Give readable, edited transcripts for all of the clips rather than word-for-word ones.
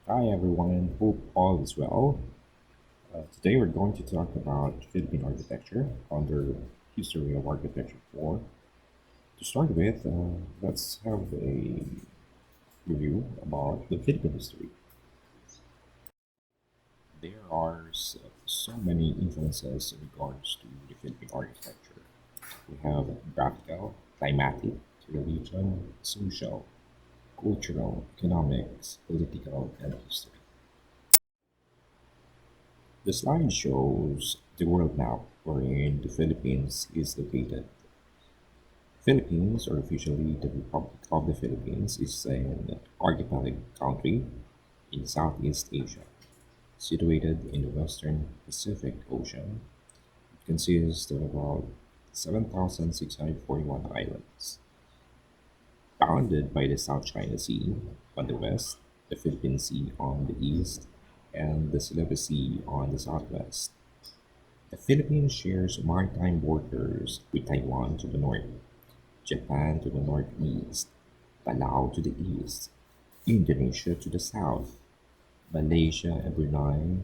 Hi everyone, hope all is well. Today we're going to talk about Philippine architecture under History of Architecture 4. To start with, let's have a review about the Philippine history. There are so many influences in regards to the Philippine architecture. We have graphical, climatic, religion, social, cultural, economics, political, and history. The slide shows the world map wherein the Philippines is located. Philippines, or officially the Republic of the Philippines, is an archipelago country in Southeast Asia, situated in the western Pacific Ocean. It consists of about 7,641 islands, bounded by the South China Sea on the west, the Philippine Sea on the east, and the Celebes Sea on the southwest. The Philippines shares maritime borders with Taiwan to the north, Japan to the northeast, Palau to the east, Indonesia to the south, Malaysia and Brunei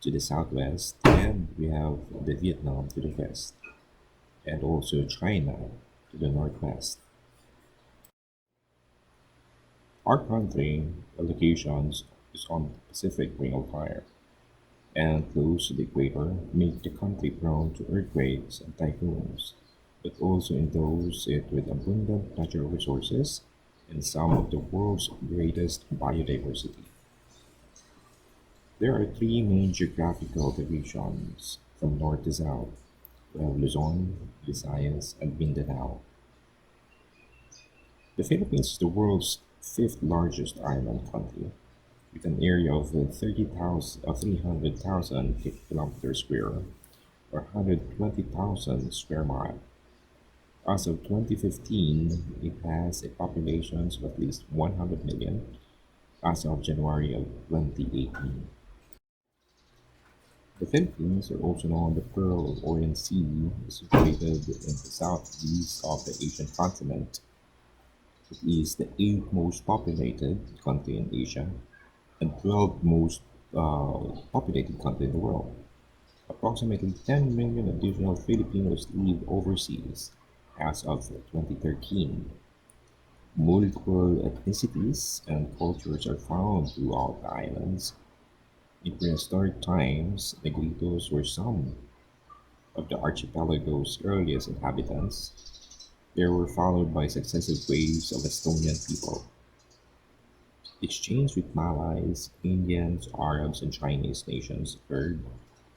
to the southwest, and we have the Vietnam to the west, and also China to the northwest. Our country locations is on the Pacific Ring of Fire and close to the equator make the country prone to earthquakes and typhoons, but also endows it with abundant natural resources and some of the world's greatest biodiversity. There are three main geographical divisions from north to south. We have Luzon, Visayas, and Mindanao. The Philippines is the world's fifth largest island country, with an area of 300,000 kilometers square or 120,000 square miles. As of 2015, it has a population of at least 100 million as of January of 2018. The Philippines, are also known as the Pearl of Orient Sea, is situated in the southeast of the Asian continent. It is the eighth most populated country in Asia and 12th most populated country in the world. Approximately 10 million additional Filipinos live overseas as of 2013. Multiple ethnicities and cultures are found throughout the islands. In prehistoric times, Negritos were some of the archipelago's earliest inhabitants. They were followed by successive waves of Estonian people. Exchange with Malays, Indians, Arabs, and Chinese nations occurred.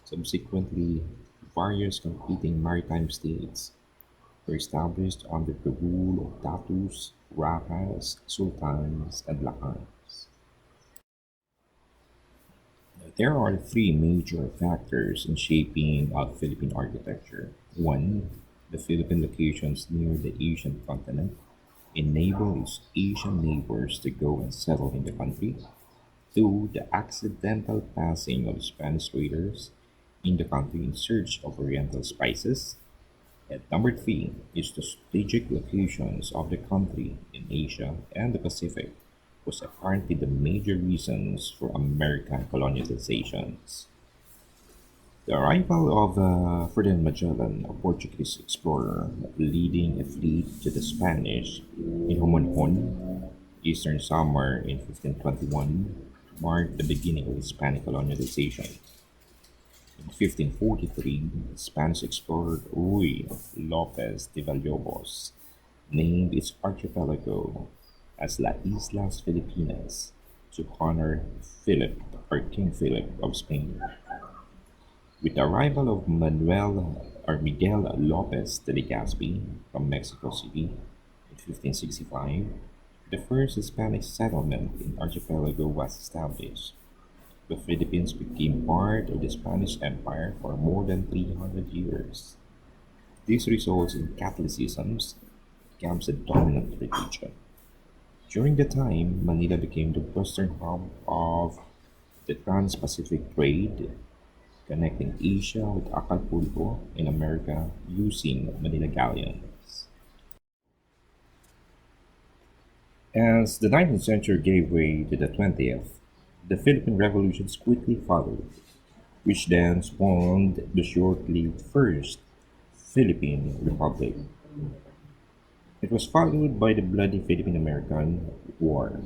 Subsequently, various competing maritime states were established under the rule of Datus, Rajas, Sultans, and Lakans. There are three major factors in shaping Philippine architecture. One, the Philippine locations near the Asian continent enable its Asian neighbors to go and settle in the country. Two, the accidental passing of Spanish traders in the country in search of Oriental spices. And number three is the strategic locations of the country in Asia and the Pacific was apparently the major reasons for American colonizations. The arrival of Ferdinand Magellan, a Portuguese explorer, leading a fleet to the Spanish in Homonhon, eastern Samar in 1521, marked the beginning of Hispanic colonization. In 1543, Spanish explorer Ruy Lopez de Vallobos named its archipelago as La Islas Filipinas to honor Philip or King Philip of Spain. With the arrival of Manuel or Miguel Lopez de Legazpi from Mexico City in 1565, the first Hispanic settlement in archipelago was established. The Philippines became part of the Spanish Empire for more than 300 years. This results in Catholicism becomes the dominant religion. During the time, Manila became the western hub of the Trans-Pacific trade, connecting Asia with Acapulco in America using Manila galleons. As the 19th century gave way to the 20th, The Philippine Revolutions quickly followed, which then spawned the short-lived First Philippine Republic. It was followed by the bloody Philippine-American War.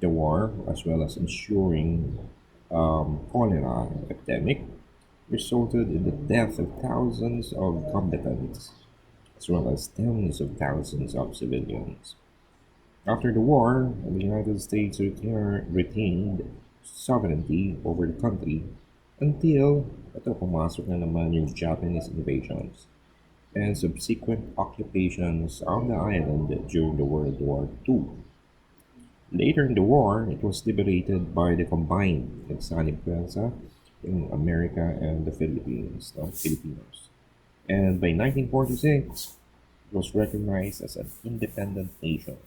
The war, as well as ensuing cholera epidemic, resulted in the death of thousands of combatants, as well as tens of thousands of civilians. After the war, the United States retained sovereignty over the country until pumasok na naman yung Japanese invasions and subsequent occupations of the island during the World War II. Later in the war, it was liberated by the combined Exanipuanza in America and the Philippines, the Filipinos. And by 1946, it was recognized as an independent nation.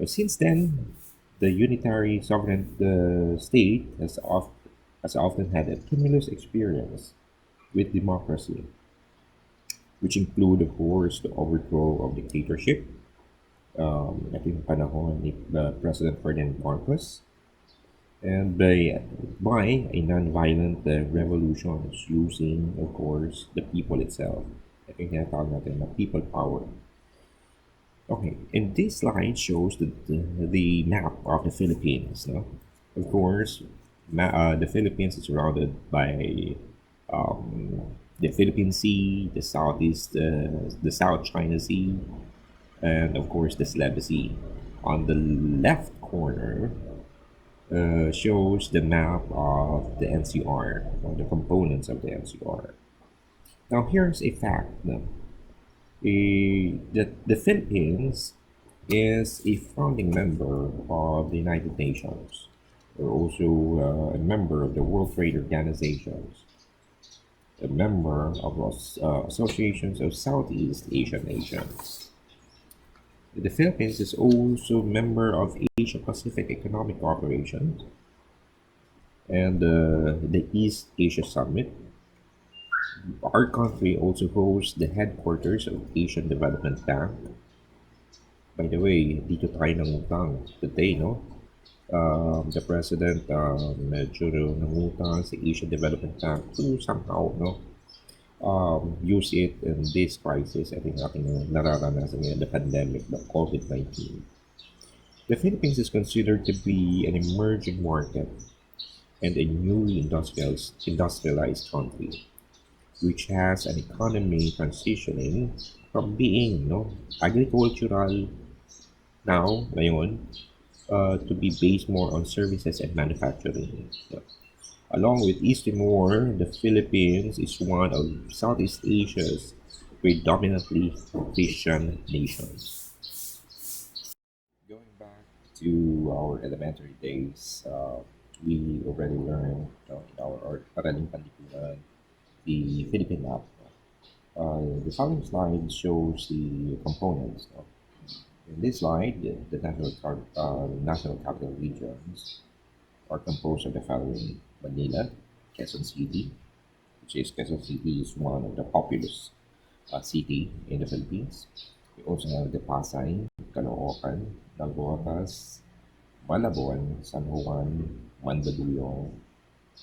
Since then, the unitary sovereign state has often had a tumultuous experience with democracy, which include, of course, the overthrow of dictatorship, ito yung panahon ni President Ferdinand Marcos, and by a non-violent revolutions using, of course, the people itself. Ito yung tinatawag natin na people power. Okay, and this slide shows the map of the Philippines. No? Of course, the Philippines is surrounded by the Philippine Sea, the South China Sea, and of course the Celebes Sea. On the left corner shows the map of the NCR, or the components of the NCR. Now here's a fact. No? That the Philippines is a founding member of the United Nations. We're also a member of the World Trade Organizations, a member of associations of Southeast Asian nations. The Philippines is also a member of Asia Pacific Economic Cooperation and the East Asia Summit. Our country also hosts the headquarters of Asian Development Bank. By the way, dito tayo nangutang today, no? The president medyo nangutang sa Asian Development Bank to somehow, no, use it in this crisis. I think ating nararanasan ngayon, the pandemic, the COVID-19. The Philippines is considered to be an emerging market and a newly industrialized country, which has an economy transitioning from being, no, agricultural ngayon, to be based more on services and manufacturing. Yeah. Along with East Timor, the Philippines is one of Southeast Asia's predominantly Christian nations. Going back to our elementary days, we already learned in our Paraling Panlipunan the Philippine map. The following slide shows the components. In this slide, the national capital regions are composed of the following: Manila, Quezon City, which is Quezon City is one of the populous city in the Philippines. We also have the Pasay, Caloocan, Navotas, Malabon, San Juan, Mandaluyong,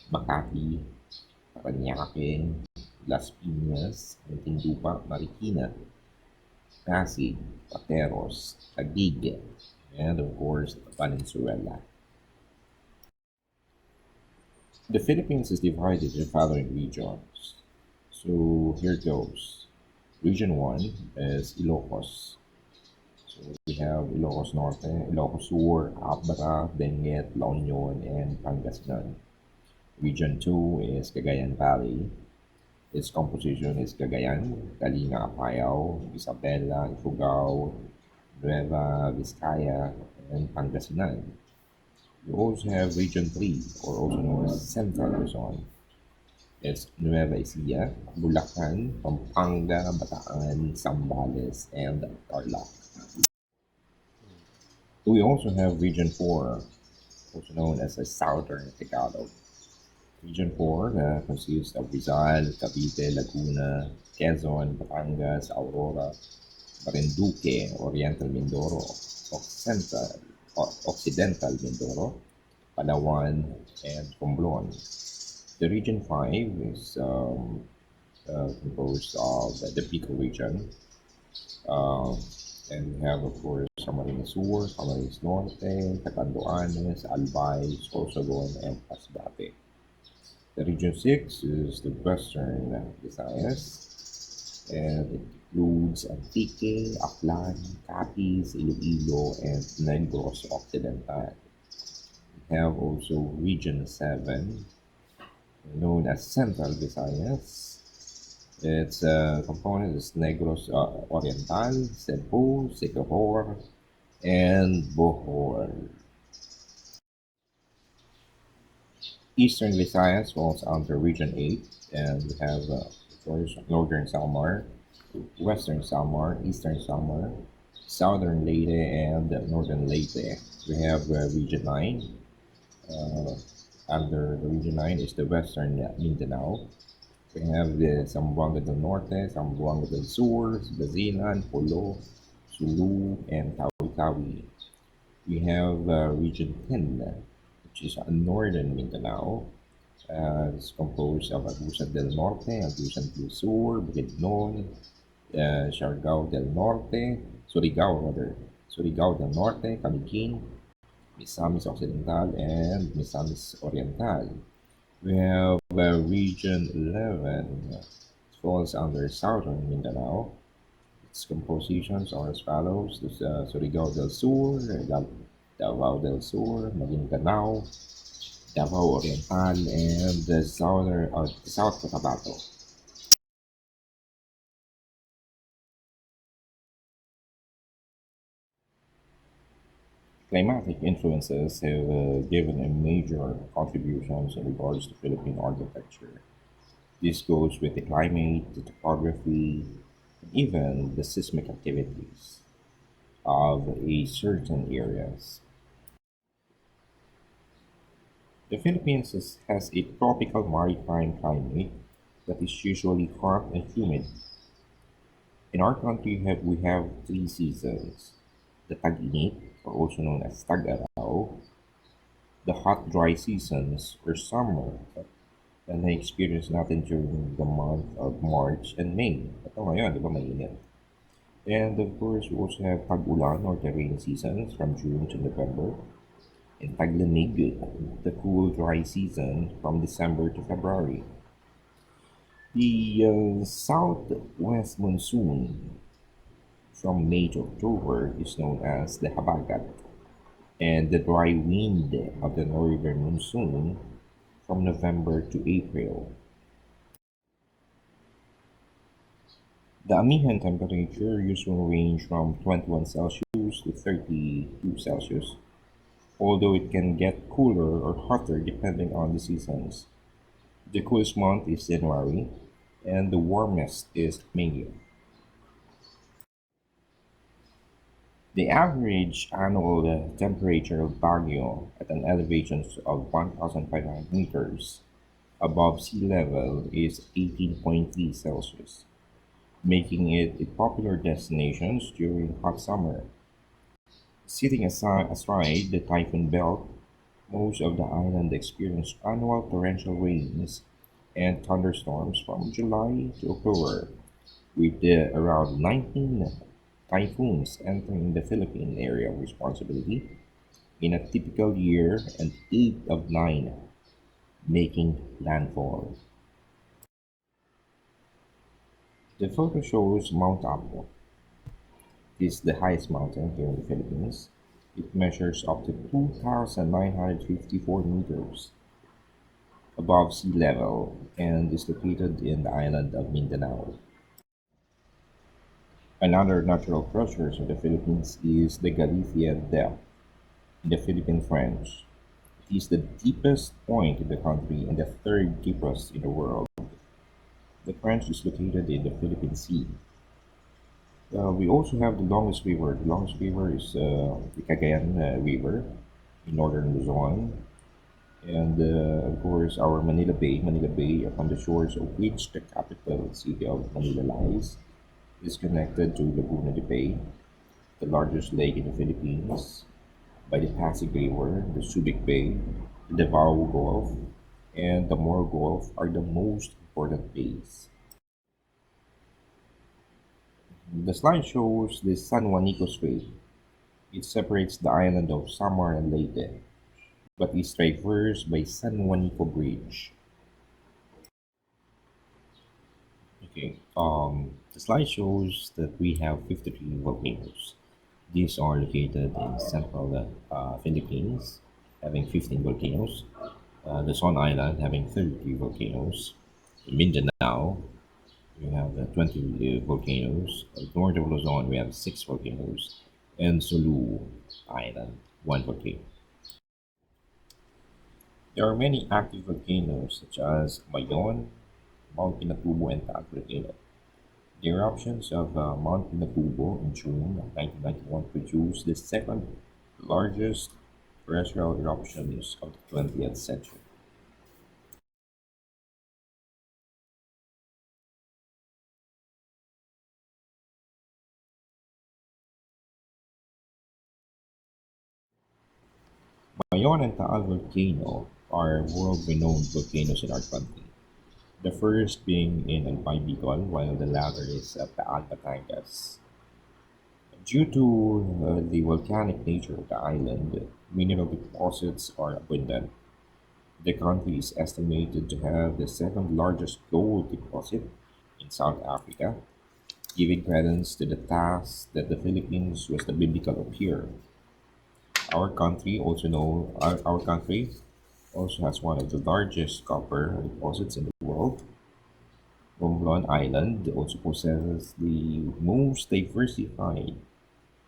Makati, Parañaque, Las Piñas, Muntinlupa, Marikina, Pasig, Pateros, Taguig, and of course, Valenzuela. The Philippines is divided into the following regions. So here goes. Region 1 is Ilocos. So we have Ilocos Norte, Ilocos Sur, Abra, Benguet, La Union, and Pangasinan. Region 2 is Cagayan Valley. Its composition is Cagayan, Kalinga, Apayao, Isabela, Ifugao, Nueva Vizcaya, and Pangasinan. We also have Region 3, or also known as Central Luzon. It's Nueva Ecija, Bulacan, Pampanga, Bataan, Zambales, and Tarlac. We also have Region 4, also known as the Southern Tagalog. Region 4 consists of Rizal, Cavite, Laguna, Quezon, Batangas, Aurora, Marinduque, Oriental Mindoro, Occidental Mindoro, Palawan, and Romblon. The Region 5 is composed of the Pico region, uh, and we have, of course, Camarines Sur, Camarines Norte, Catanduanes, Albay, Sorsogon, and Masbate. The Region 6 is the Western Visayas, and it includes Antique, Aklan, Capiz, Iloilo, and Negros Occidental. We have also Region 7, known as Central Visayas. Its component is Negros Oriental, Cebu, Siquijor, and Bohol. Eastern Visayas falls under Region 8, and we have of course, Northern Samar, Western Samar, Eastern Samar, Southern Leyte, and Northern Leyte. We have Region 9. Uh, Under the Region 9 is the Western Mindanao. We have the Zamboanga del Norte, Zamboanga del Sur, Basilan, Polo, Sulu, and Tawi-Tawi. We have Region 10, which is Northern Mindanao. It's composed of Agusan del Norte, Agusan del Sur, Bukidnon, Siargao del Norte, Surigao rather, Surigao del Norte, Camiguin, Misamis Occidental, and Misamis Oriental. We have Region 11. It falls under Southern Mindanao. Its compositions are as follows: Surigao del Sur, Davao del Sur, Maguindanao, Davao Oriental, and the South Cotabato. Climatic influences have given a major contributions in regards to Philippine architecture. This goes with the climate, the topography, even the seismic activities of a certain areas. The Philippines has a tropical maritime climate that is usually hot and humid. In our country, we have three seasons: the tag-init, or also known as tag-araw, the hot dry seasons, or summer, and I experience natin during the month of March and May. Ito ngayon, di ba, mainit. And of course, we also have tag-ulan or the rain seasons from June to November, and taglamig, the cool dry season from December to February. The southwest monsoon from May to October is known as the habagat, and the dry wind of the northern monsoon from November to April. The Amihan temperature usually range from 21 Celsius to 32 Celsius, although it can get cooler or hotter depending on the seasons. The coolest month is January, and the warmest is May. The average annual temperature of Baguio at an elevation of 1,500 meters above sea level is 18.3 Celsius, making it a popular destination during hot summer. Sitting astride the typhoon belt, most of the island experience annual torrential rains and thunderstorms from July to October, with around 19 typhoons entering the Philippine area of responsibility in a typical year and 8 of 9 making landfall. The photo shows Mount Apo. It is the highest mountain here in the Philippines. It measures up to 2,954 meters above sea level and is located in the island of Mindanao. Another natural treasures of the Philippines is the Galician Depth in the Philippine French. It is the deepest point in the country and the third deepest in the world. The French is located in the Philippine Sea. We also have the longest river. The longest river is the Cagayan River in northern Luzon. And of course, our Manila Bay, upon the shores of which the capital city of Manila lies, is connected to Laguna de Bay, the largest lake in the Philippines, by the Pasig River, the Subic Bay, the Davao Gulf, and the Moro Gulf are the most important bays. The slide shows the San Juanico Strait. It separates the island of Samar and Leyte, but is traversed by San Juanico Bridge. Okay, the slide shows that we have 53 volcanoes. These are located in central Philippines, having 15 volcanoes. Luzon Island having 33 volcanoes. In Mindanao, we have 20 volcanoes. North of Luzon, we have 6 volcanoes. And Sulu Island, 1 volcano. There are many active volcanoes such as Mayon, Mount Pinatubo, and Taal volcano. The eruptions of Mount Pinatubo in June of 1991 produced the second largest terrestrial eruptions of the 20th century. Mayon and Taal volcano are world-renowned volcanoes in our country. The first being in Albay, Bicol, while the latter is at Taal, Batangas. Due to the volcanic nature of the island, mineral deposits are abundant. The country is estimated to have the second largest gold deposit in South Africa, giving credence to the task that the Philippines was the biblical of here. Our country also has one of the largest copper deposits in the world. Romblon Island also possesses the most diversified,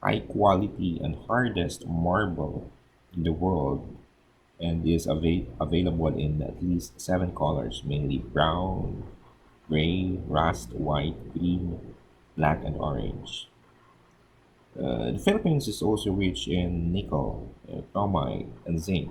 high quality, and hardest marble in the world and is available in at least 7 colors, mainly brown, gray, rust, white, green, black, and orange. The Philippines is also rich in nickel, chromite, and zinc.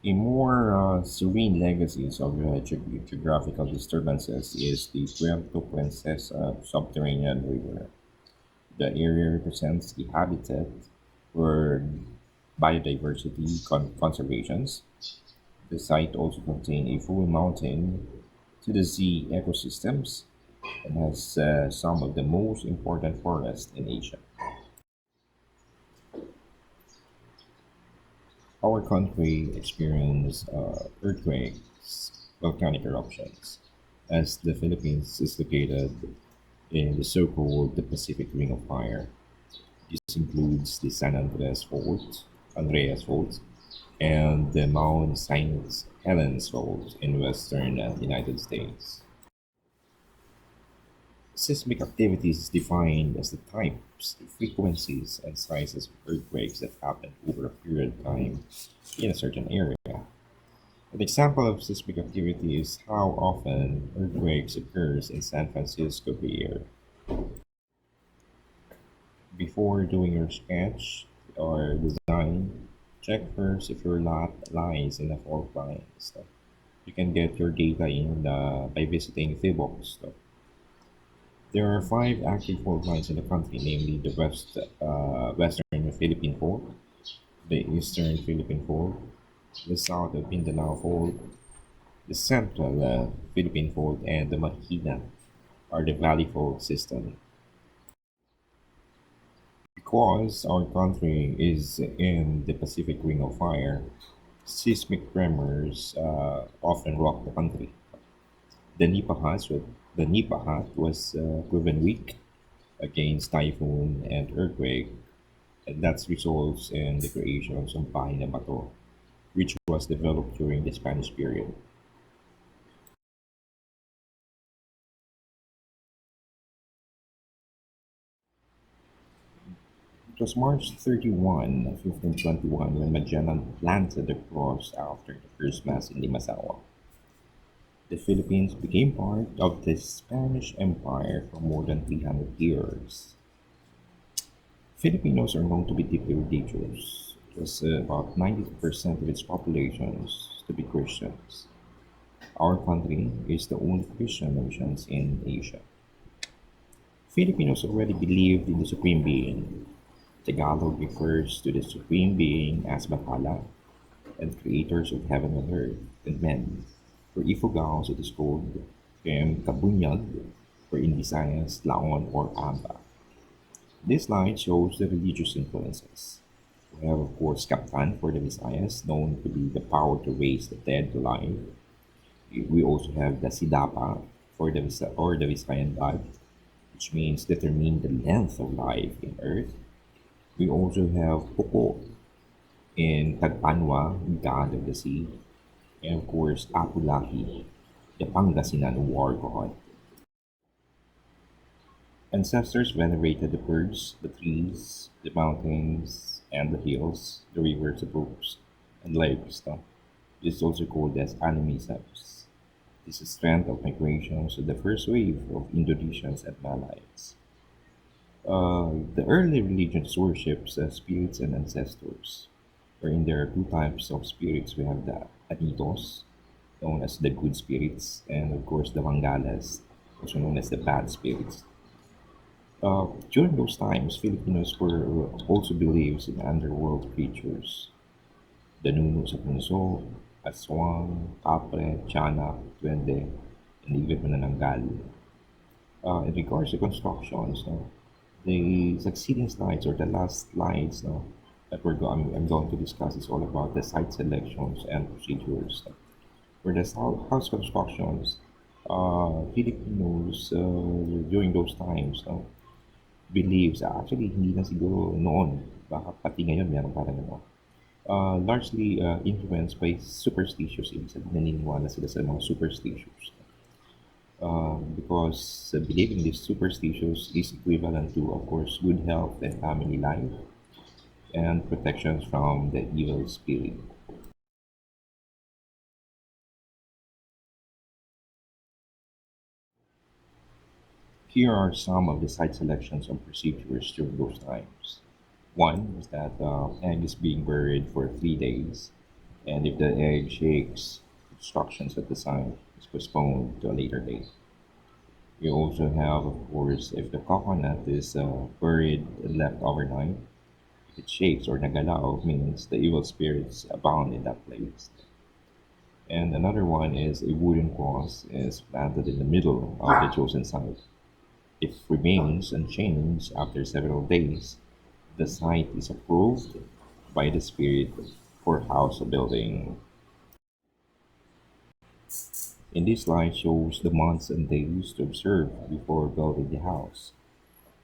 A more serene legacy of geographical disturbances is the Puerto Princesa subterranean river. The area represents the habitat for biodiversity conservations. The site also contains a full mountain to the sea ecosystems and has some of the most important forests in Asia. Our country experienced earthquakes, volcanic eruptions, as the Philippines is located in the so-called the Pacific Ring of Fire. This includes the Andreas Fault, and the Mount St. Helens Fault in western United States. Seismic activity is defined as the types, frequencies, and sizes of earthquakes that happen over a period of time in a certain area. An example of seismic activity is how often earthquakes occurs in San Francisco Bay Area. Before doing your sketch or design, check first if your lot lies in a fault line. So you can get your data in by visiting Phibox. There are 5 active fault lines in the country, namely the Western Philippine Fault, the Eastern Philippine Fault, the South of Mindanao Fault, the Central Philippine Fault, and the Marikina are the Valley Fault system. Because our country is in the Pacific Ring of Fire, seismic tremors often rock the country. The Nipahat was proven weak against typhoon and earthquake, and that results in the creation of Bahay na Bato, which was developed during the Spanish period. It was March 31, 1521, when Magellan planted the cross after the first Mass in Limasawa. The Philippines became part of the Spanish Empire for more than 300 years. Filipinos are known to be deeply religious. It was about 90% of its population to be Christians. Our country is the only Christian nation in Asia. Filipinos already believed in the Supreme Being. Tagalog refers to the Supreme Being as Bathala and creators of heaven and earth and men. For Ifugaos, it is called Kabunyag, for in Visayas, Laon or Amba. This slide shows the religious influences. We have, of course, Kaptan for the Visayas, known to be the power to raise the dead to life. We also have the Sidapa for the Visayan god, which means determine the length of life in earth. We also have Puko in Tagpanwa, god of the sea, and of course Apulaki, the Pangasinan war god. Ancestors venerated the birds, the trees, the mountains, and the hills, the rivers, the brooks, and lakes. No? It is also called as animisms. This is strength of migrations of the first wave of Indonesians and Malays. The early religions worships spirits and ancestors, wherein there are two types of spirits. We have the anitos, known as the good spirits, and of course the mangalas, also known as the bad spirits. During those times, Filipinos were also believes in underworld creatures, the Nuno sa Punso, Aswang, Kapre, Tiyanak, Duwende, and even Manananggal. In regards to constructions, the succeeding slides or the last slides that I'm going to discuss is all about the site selections and procedures. For the house constructions, Filipinos during those times believes, actually hindi na siguro noon, baka pati ngayon meron parang largely influenced by superstitious. Ibig sabihin naniniwala sila sa mga superstitious. Because believing these superstitious is equivalent to, of course, good health and family life and protections from the evil spirit. Here are some of the site selections and procedures during those times. One is that egg is being buried for 3 days, and if the egg shakes, instructions at the site is postponed to a later date. You also have, of course, if the coconut is buried and left overnight, if it shakes or nagalao, means the evil spirits abound in that place. And another one is a wooden cross is planted in the middle of the chosen site. If remains unchanged after several days, the site is approved by the spirit for house building. In this slide shows the months and days to observe before building the house.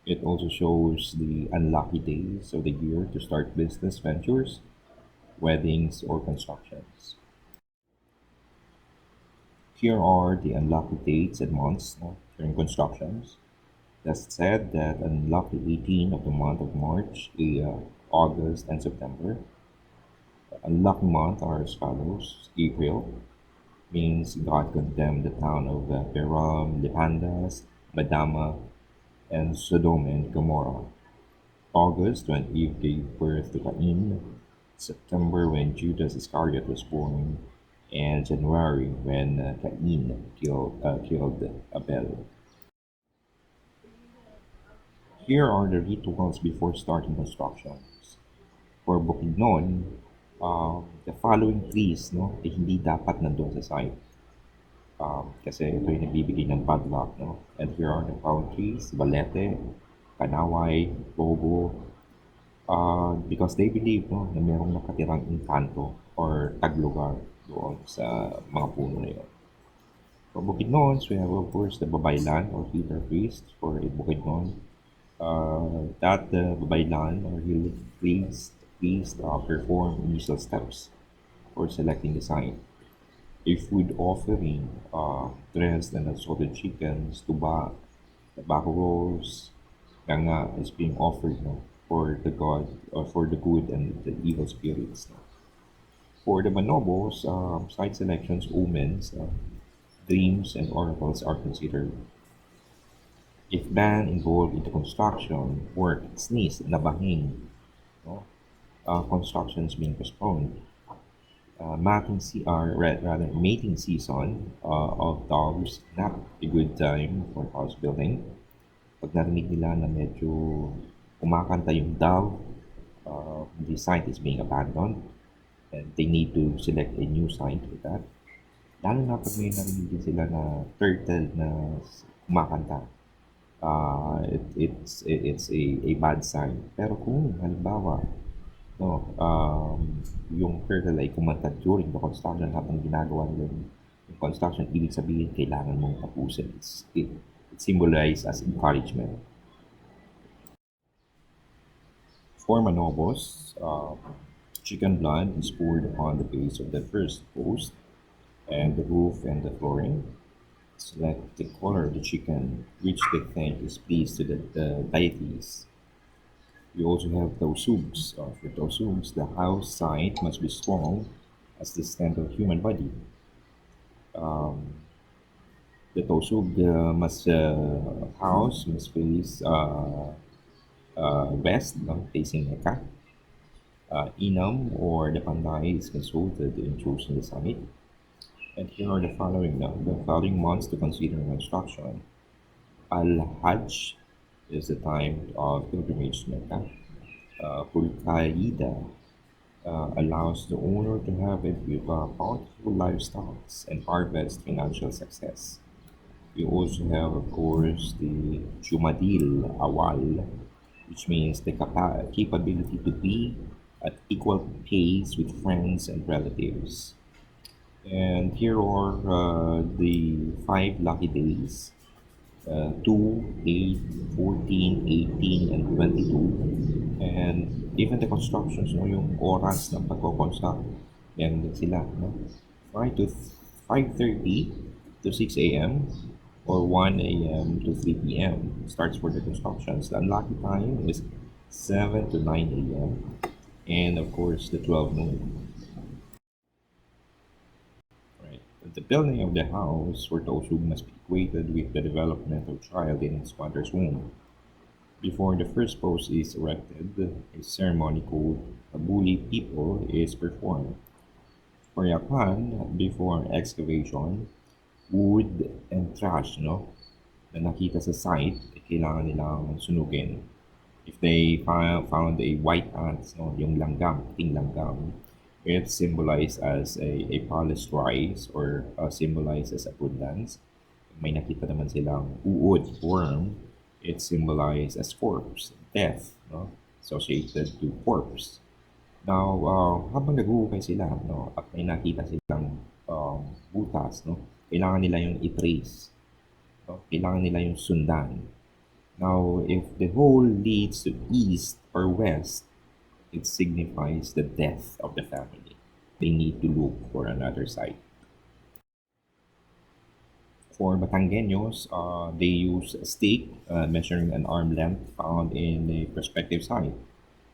It also shows the unlucky days of the year to start business ventures, weddings, or constructions. Here are the unlucky dates and months during constructions. That's said that unlucky 18 of the month of March, August, and September. Unlucky month are as follows. April means God condemned the town of Peram, Lipandas, Madama, and Sodom and Gomorrah. August, when Eve gave birth to Cain. September, when Judas Iscariot was born. And January, when Cain killed Abel. Here are the rituals before starting constructions. For Bukidnon, the following trees hindi dapat nandun sa site. Kasi ito yung nagbibigay ng bad luck. And here are the following trees: balete, kanaway, bobo, because they believe na merong nakatirang inkanto or taglugar doon sa mga puno na yun. For Bukidnons, we have, of course, the babaylan or healer priest for Bukidnon. That babaylan or healer priest perform initial steps for selecting the site. A food offering, dressed and assorted chickens, tuba, tobacco rolls, ganga is being offered for the god or for the good and the evil spirits. For the manobos, site selections, omens, dreams, and oracles are considered. If ban involved into construction, work, sneeze, nabahing, no? Constructions being postponed. Mating season of dogs, not a good time for house building. Pag narinig nila na medyo kumakanta yung dove, the site is being abandoned and they need to select a new site for that. Lalo na pag may narinig din sila na turtle na kumakanta, it's a bad sign. Pero kung halimbawa, no, yung turtle ay kumanta during the construction habang ginagawa nila yung construction, ibig sabihin kailangan mong tapusin. It symbolizes as encouragement. For manobos, chicken blood is poured on the base of the first post and the roof and the flooring. Select the color of the chicken, which they think is pleased to the deities. We also have tosugs. For tosugs, the house side must be strong as the stand of human body. The tosug must house must face west, no, facing Mecca. Inam or the Panday is consulted in choosing the site. And here are the following months to consider construction. Al-Hajj is the time of pilgrimage to Mecca. Pulkaida allows the owner to have a bountiful livestock and harvest financial success. We also have, of course, the Jumadil Awal, which means the capability to be at equal pace with friends and relatives. And here are the 5 lucky days: 2, 8, 14, 18, and 22. And even the constructions, no, yung oras ng pagko-construct, yan din sila. No? 5 to 5:30 to 6 a.m. or 1 a.m. to 3 p.m. starts for the constructions. The unlucky time is 7 to 9 a.m. and of course the 12 noon. Right. The building of the house for those who must be equated with the development of child in its mother's womb. Before the first post is erected, a ceremony called Kabuli People is performed. For Yakan, before excavation, wood and trash, no, na nakita sa site, kailangan nilang sunugin. If they found a white ants, no, yung langgam, puting langgam, it symbolized as a polished rice or symbolized as abundance. May nakita naman silang uod, worm, it symbolized as corpse, death, no, associated to corpse. Now, habang naghuhukay sila, no, at may nakita silang butas, no, kailangan nila yung i-trace. No? Kailangan nila yung sundan. Now, if the hole leads to east or west, it signifies the death of the family. They need to look for another site. For Batangueños, they use a stake measuring an arm length found in a prospective site.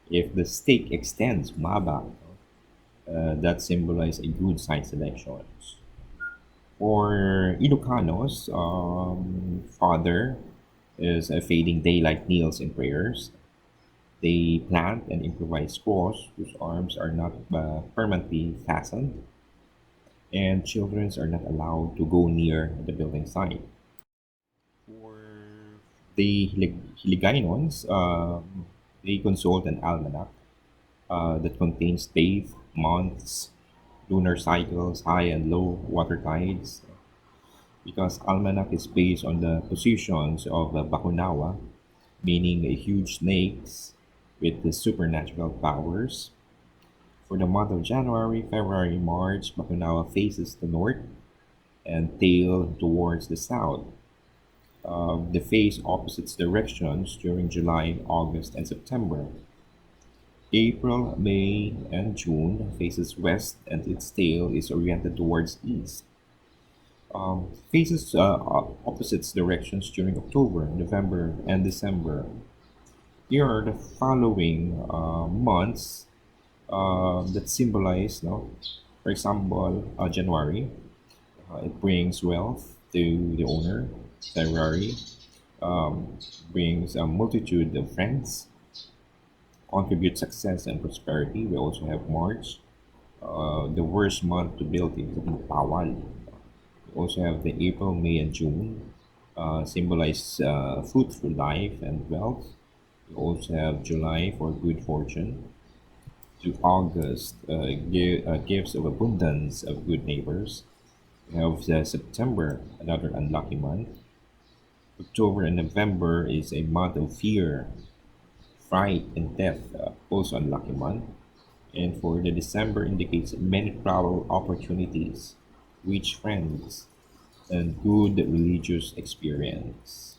If the stake extends maba, that symbolizes a good site selection. For Ilocanos, father is a fading daylight kneels in prayers. They plant and improvise cross whose arms are not permanently fastened, and children are not allowed to go near the building site. For the Hiligaynons, they consult an almanac that contains days, months, lunar cycles, high and low water tides, because almanac is based on the positions of the Bakunawa, meaning a huge snakes with the supernatural powers. For the month of January, February, March, Bakunawa faces the north and tail towards the south. The face opposite directions during July, August, and September. April, May, and June faces west and its tail is oriented towards east. Faces opposite directions during October, November, and December. Here are the following months that symbolize, no? For example, January, it brings wealth to the owner. February um, brings a multitude of friends, contribute success and prosperity. We also have March, the worst month to build is Pawal. We also have the April, May, and June. symbolize fruitful life and wealth. We also have July for good fortune. To August, gifts of abundance of good neighbors. We have September, another unlucky month. October and November is a month of fear, fright, and death, also unlucky month. And for the December indicates many travel opportunities, rich friends, and good religious experience.